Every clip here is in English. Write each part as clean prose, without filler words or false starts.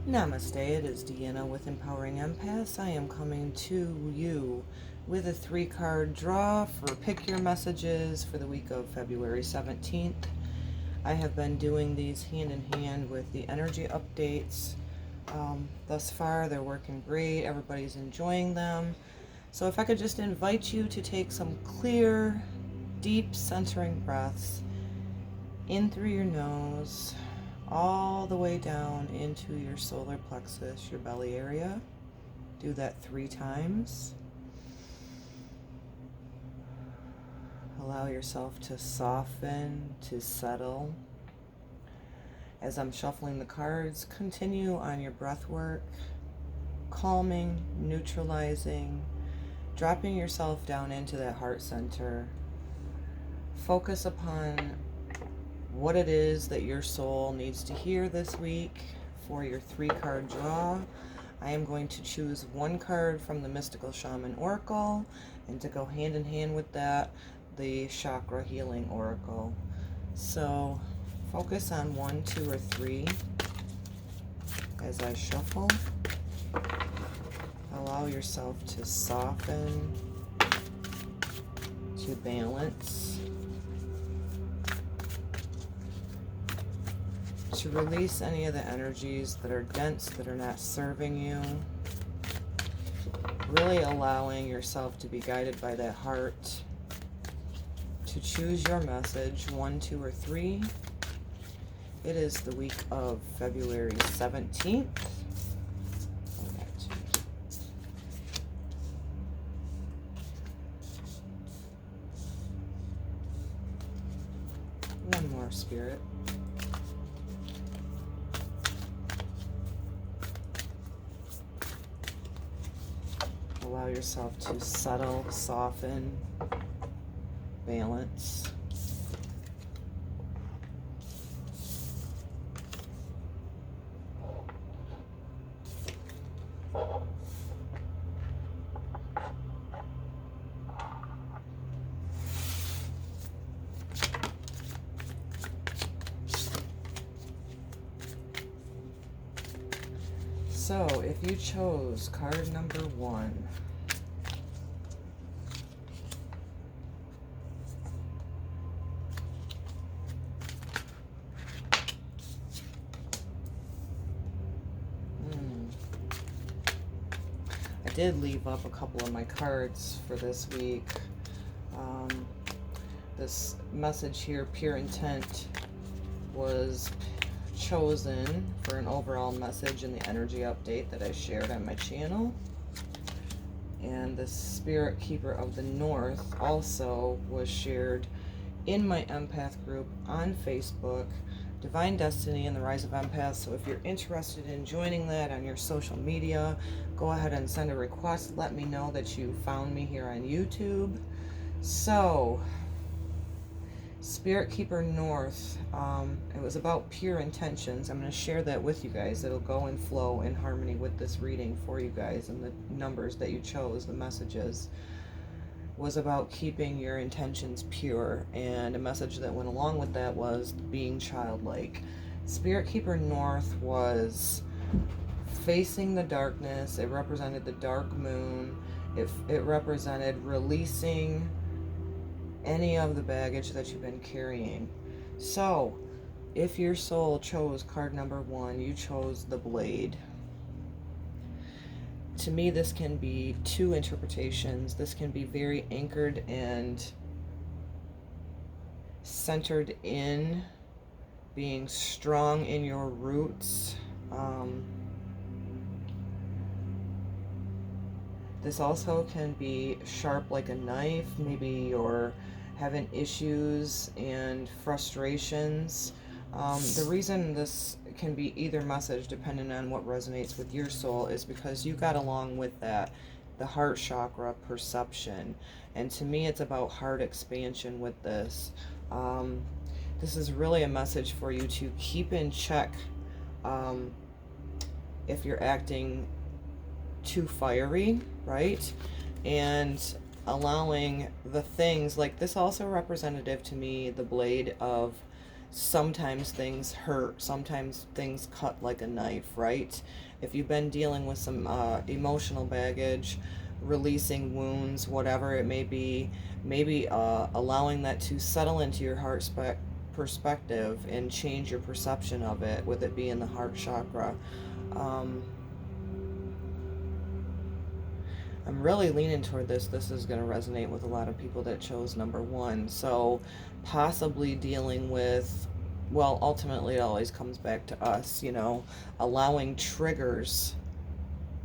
Namaste, it is Deanna with Empowering Empaths. I am coming to you with a 3-card draw for Pick Your Messages for the week of February 17th. I have been doing these hand in hand with the energy updates. Thus far, they're working great. Everybody's enjoying them. So if I could just invite you to take some clear, deep centering breaths in through your nose, all the way down into your solar plexus, your belly area. Do that 3 times. Allow yourself to soften, to settle. As I'm shuffling the cards, continue on your breath work, calming, neutralizing, dropping yourself down into that heart center. Focus upon what it is that your soul needs to hear this week for your 3-card draw. I am going to choose 1 card from the Mystical Shaman Oracle, and to go hand in hand with that, the Chakra Healing Oracle. So focus on 1, 2, or 3 as I shuffle. Allow yourself to soften, to balance, to release any of the energies that are dense, that are not serving you. Really allowing yourself to be guided by that heart to choose your message, 1, 2, or 3. It is the week of February 17th. One more, Spirit. Allow yourself to settle, soften, balance. So, if you chose card number 1, I did leave up a couple of my cards for this week. This message here, Pure Intent, was chosen for an overall message in the energy update that I shared on my channel. And the Spirit Keeper of the North also was shared in my empath group on Facebook, Divine Destiny and the Rise of Empaths. So if you're interested in joining that on your social media, go ahead and send a request. Let me know that you found me here on YouTube. So, Spirit Keeper North, it was about pure intentions. I'm going to share that with you guys. It'll go and flow in harmony with this reading for you guys, and the numbers that you chose, the messages, was about keeping your intentions pure, and a message that went along with that was being childlike. Spirit Keeper North was facing the darkness. It represented the dark moon. It represented releasing any of the baggage that you've been carrying. So, if your soul chose card number 1, you chose the Blade. To me, this can be 2 interpretations. This can be very anchored and centered in being strong in your roots. This also can be sharp like a knife. Maybe you're having issues and frustrations. The reason this can be either message, depending on what resonates with your soul, is because you got along with that, the heart chakra perception. And to me, it's about heart expansion with this. This is really a message for you to keep in check if you're acting too fiery, right? And allowing the things, like this also representative to me, the blade of Sometimes things hurt, sometimes things cut like a knife, right? If you've been dealing with some emotional baggage, releasing wounds, whatever it may be, maybe allowing that to settle into your perspective and change your perception of it, with it being the heart chakra. Um, I'm really leaning toward this. This is going to resonate with a lot of people that chose number one. So, possibly dealing with, well, ultimately it always comes back to us, allowing triggers.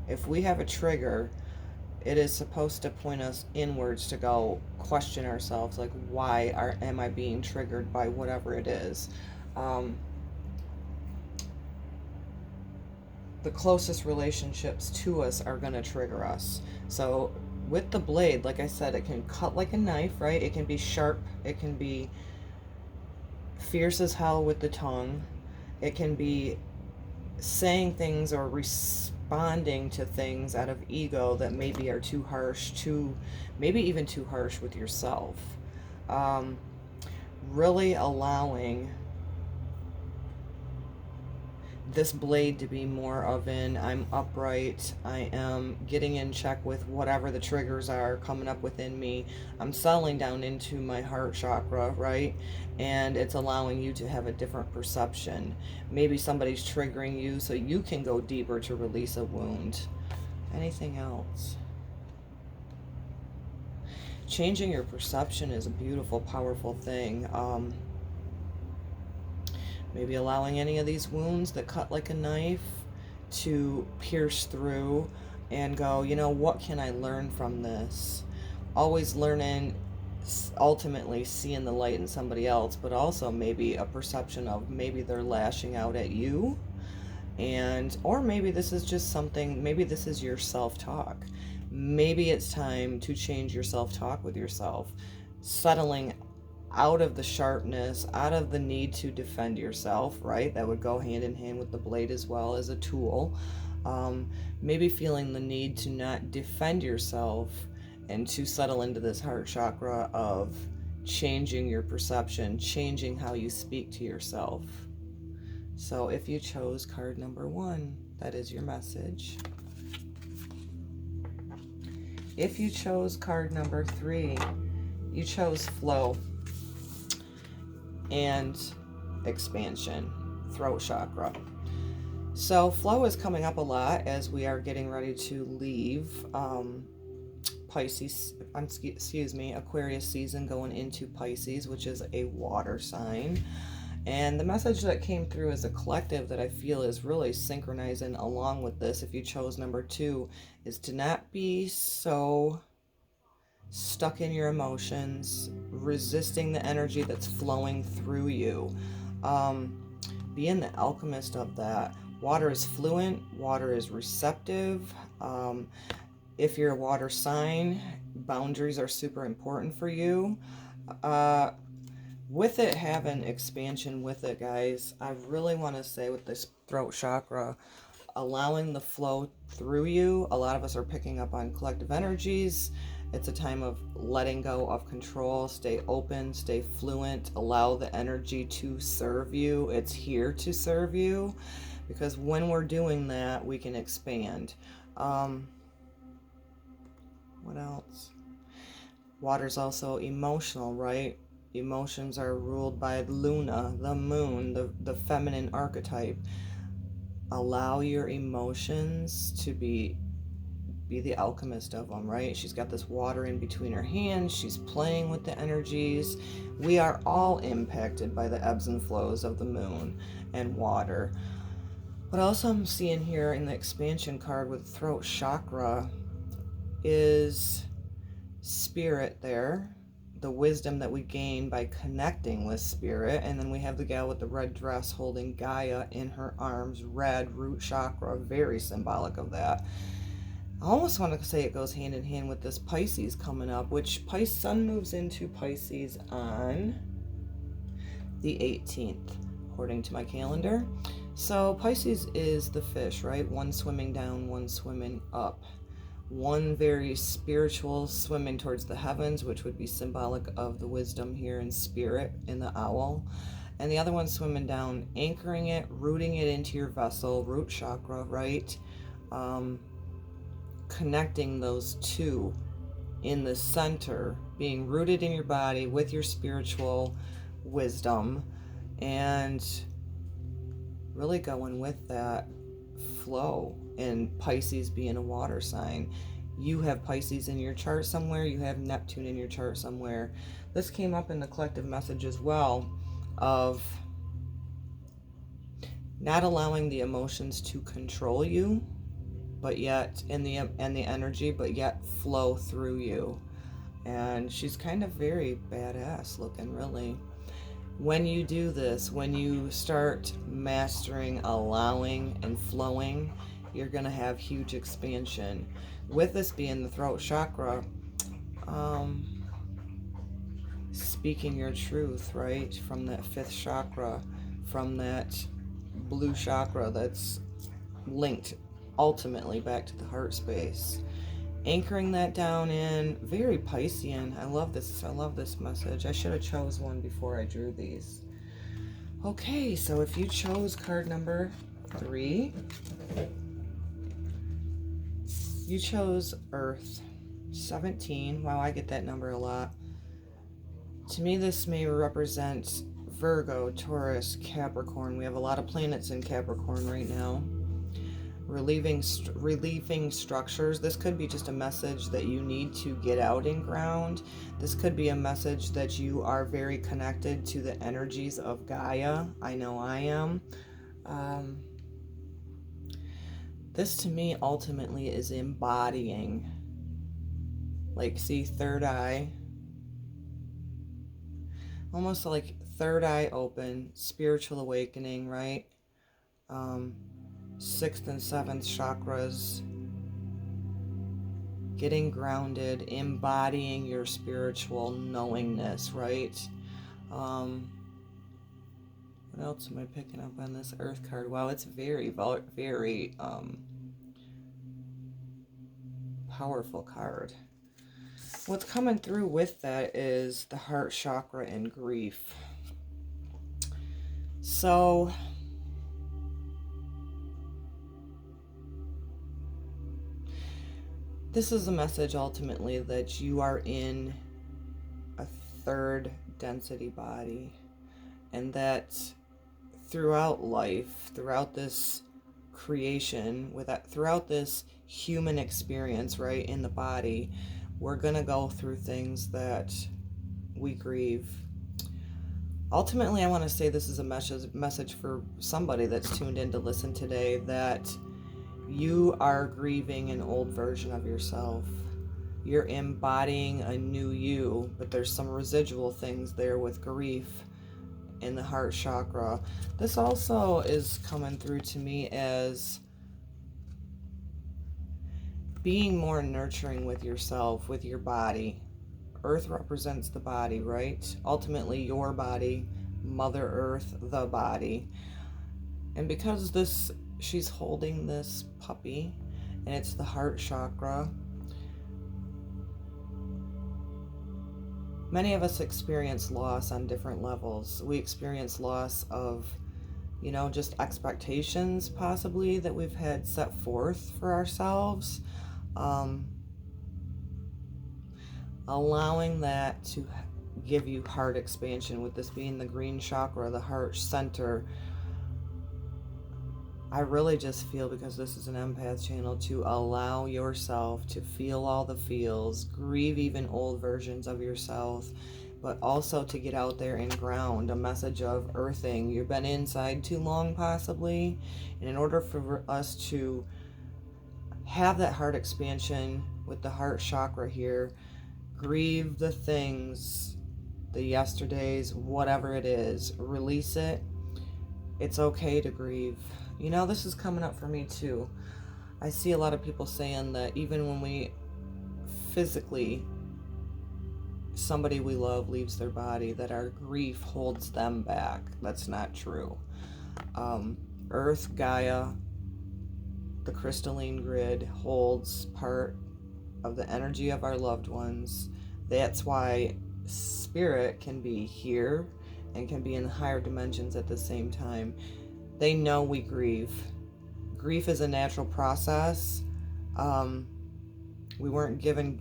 If we have a trigger, it is supposed to point us inwards to go question ourselves, like, am I being triggered by whatever it is? The closest relationships to us are going to trigger us. So with the blade, like I said, it can cut like a knife, right? It can be sharp. It can be fierce as hell with the tongue. It can be saying things or responding to things out of ego that maybe are too harsh, maybe even too harsh with yourself. Really allowing this blade to be more of I'm upright, I am getting in check with whatever the triggers are coming up within me. I'm settling down into my heart chakra, right? And it's allowing you to have a different perception. Maybe somebody's triggering you so you can go deeper to release a wound. Anything else? Changing your perception is a beautiful, powerful thing. Maybe allowing any of these wounds that cut like a knife to pierce through and go, what can I learn from this? Always learning, ultimately seeing the light in somebody else, but also maybe a perception of maybe they're lashing out at you. Or maybe this is just something, maybe this is your self-talk. Maybe it's time to change your self-talk with yourself, settling out of the sharpness, out of the need to defend yourself, right? That would go hand in hand with the blade as well as a tool. Maybe feeling the need to not defend yourself and to settle into this heart chakra of changing your perception, changing how you speak to yourself. So if you chose card number one, that is your message. If you chose card number three, you chose flow and expansion, throat chakra. So flow is coming up a lot as we are getting ready to leave Aquarius season, going into Pisces, which is a water sign. And the message that came through as a collective that I feel is really synchronizing along with this, if you chose number two, is to not be so stuck in your emotions, resisting the energy that's flowing through you. Being the alchemist of that. Water is fluent, water is receptive. If you're a water sign, boundaries are super important for you. With it having expansion with it, guys, I really want to say with this throat chakra, allowing the flow through you. A lot of us are picking up on collective energies. It's a time of letting go of control. Stay open, stay fluent, allow the energy to serve you. It's here to serve you, because when we're doing that, we can expand. What else? Water's also emotional, right? Emotions are ruled by Luna, the moon, the feminine archetype. Allow your emotions to be the alchemist of them, right? She's got this water in between her hands. She's playing with the energies. We are all impacted by the ebbs and flows of the moon and water. What else I'm seeing here in the expansion card with throat chakra is spirit there, the wisdom that we gain by connecting with spirit. And then we have the gal with the red dress holding Gaia in her arms, red, root chakra, very symbolic of that. I almost want to say it goes hand in hand with this Pisces coming up, which Sun moves into Pisces on the 18th, according to my calendar. So Pisces is the fish, right? One swimming down, one swimming up. One very spiritual, swimming towards the heavens, which would be symbolic of the wisdom here in spirit in the owl. and the other one swimming down, anchoring it, rooting it into your vessel, root chakra, right? Connecting those two in the center, being rooted in your body with your spiritual wisdom, and really going with that flow. And Pisces being a water sign. You have Pisces in your chart somewhere, you have Neptune in your chart somewhere. This came up in the collective message as well, of not allowing the emotions to control you, but yet and the energy, but yet flow through you. And she's kind of very badass looking, really. When you do this, when you start mastering allowing and flowing, you're going to have huge expansion. With this being the throat chakra, speaking your truth, right? From that fifth chakra, from that blue chakra that's linked ultimately back to the heart space. Anchoring that down in, very Piscean. I love this message. I should have chose one before I drew these. Okay, so if you chose card number 3, you chose Earth 17. Wow, I get that number a lot. To me, this may represent Virgo, Taurus, Capricorn. We have a lot of planets in Capricorn right now. Relieving structures. This could be just a message that you need to get out and ground. This could be a message that you are very connected to the energies of Gaia. I know I am. This to me ultimately is embodying, like, see, third eye, almost like third eye open, spiritual awakening, right? 6th and 7th chakras, getting grounded, embodying your spiritual knowingness, right? What else am I picking up on this Earth card? Wow, it's very, very powerful card. What's coming through with that is the heart chakra and grief. So this is a message ultimately that you are in a third density body, and that throughout life, throughout this creation, throughout this human experience, right, in the body, we're going to go through things that we grieve. Ultimately, I want to say this is a message for somebody that's tuned in to listen today, that you are grieving an old version of yourself. You're embodying a new you, but there's some residual things there with grief in the heart chakra. This also is coming through to me as being more nurturing with yourself, with your body. Earth represents the body, right? Ultimately, your body, Mother Earth, the body. And because she's holding this puppy, and it's the heart chakra, many of us experience loss on different levels. We experience loss of, just expectations possibly that we've had set forth for ourselves. Allowing that to give you heart expansion, with this being the green chakra, the heart center. I really just feel, because this is an empath channel, to allow yourself to feel all the feels, grieve even old versions of yourself, but also to get out there and ground. A message of earthing. You've been inside too long possibly, and in order for us to have that heart expansion with the heart chakra here, grieve the things, the yesterdays, whatever it is, release it. It's okay to grieve. This is coming up for me too. I see a lot of people saying that even when we physically, somebody we love leaves their body, that our grief holds them back. That's not true. Earth, Gaia, the crystalline grid holds part of the energy of our loved ones. That's why spirit can be here, and can be in higher dimensions at the same time. They know we grieve. Grief is a natural process. We weren't given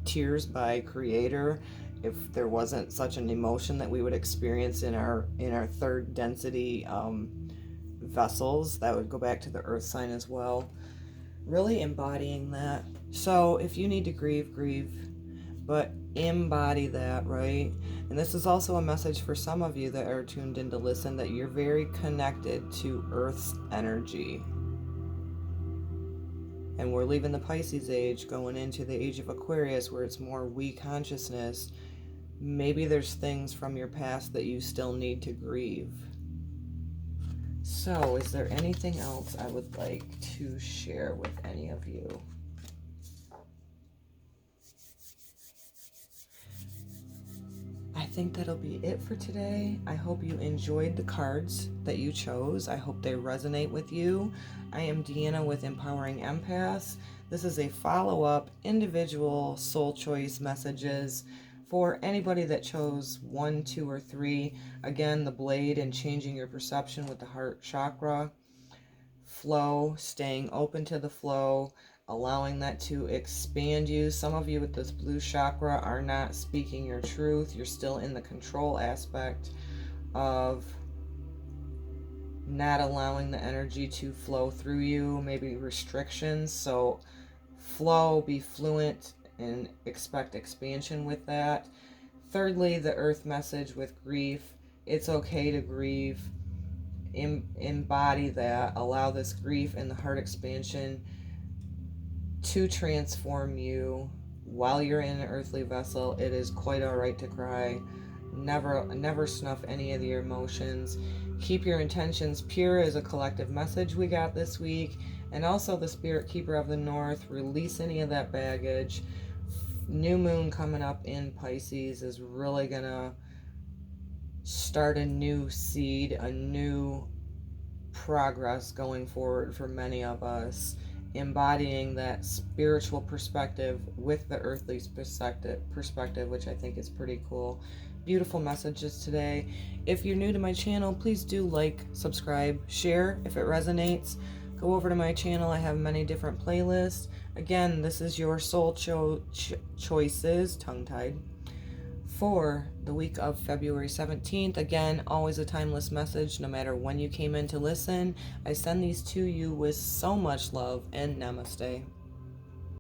tears by Creator if there wasn't such an emotion that we would experience in our third density vessels. That would go back to the earth sign as well. Really embodying that. So if you need to grieve, grieve, but embody that, right? And this is also a message for some of you that are tuned in to listen, that you're very connected to Earth's energy. And we're leaving the Pisces age, going into the age of Aquarius, where it's more we consciousness. Maybe there's things from your past that you still need to grieve. So, is there anything else I would like to share with any of you? I think that'll be it for today. I hope you enjoyed the cards that you chose. I hope they resonate with you. I am Deanna with Empowering Empaths. This is a follow-up individual soul choice messages for anybody that chose 1, 2, or 3. Again, the blade and changing your perception with the heart chakra. Flow, staying open to the flow, allowing that to expand you. Some of you with this blue chakra are not speaking your truth. You're still in the control aspect of not allowing the energy to flow through you, maybe restrictions. So flow, be fluent, and expect expansion with that. Thirdly, the earth message with grief. It's okay to grieve. Embody that. Allow this grief and the heart expansion to transform you while you're in an earthly vessel. It is quite all right to cry. Never snuff any of your emotions. Keep your intentions pure is a collective message we got this week. And also the Spirit Keeper of the North. Release any of that baggage. New moon coming up in Pisces is really gonna start a new seed, a new progress going forward for many of us, embodying that spiritual perspective with the earthly perspective, which I think is pretty cool. Beautiful messages today. If you're new to my channel, please do like, subscribe, share if it resonates. Go over to my channel. I have many different playlists. Again, this is your soul choices, tongue-tied, for the week of February 17th. Again, always a timeless message, no matter when you came in to listen. I send these to you with so much love, and namaste.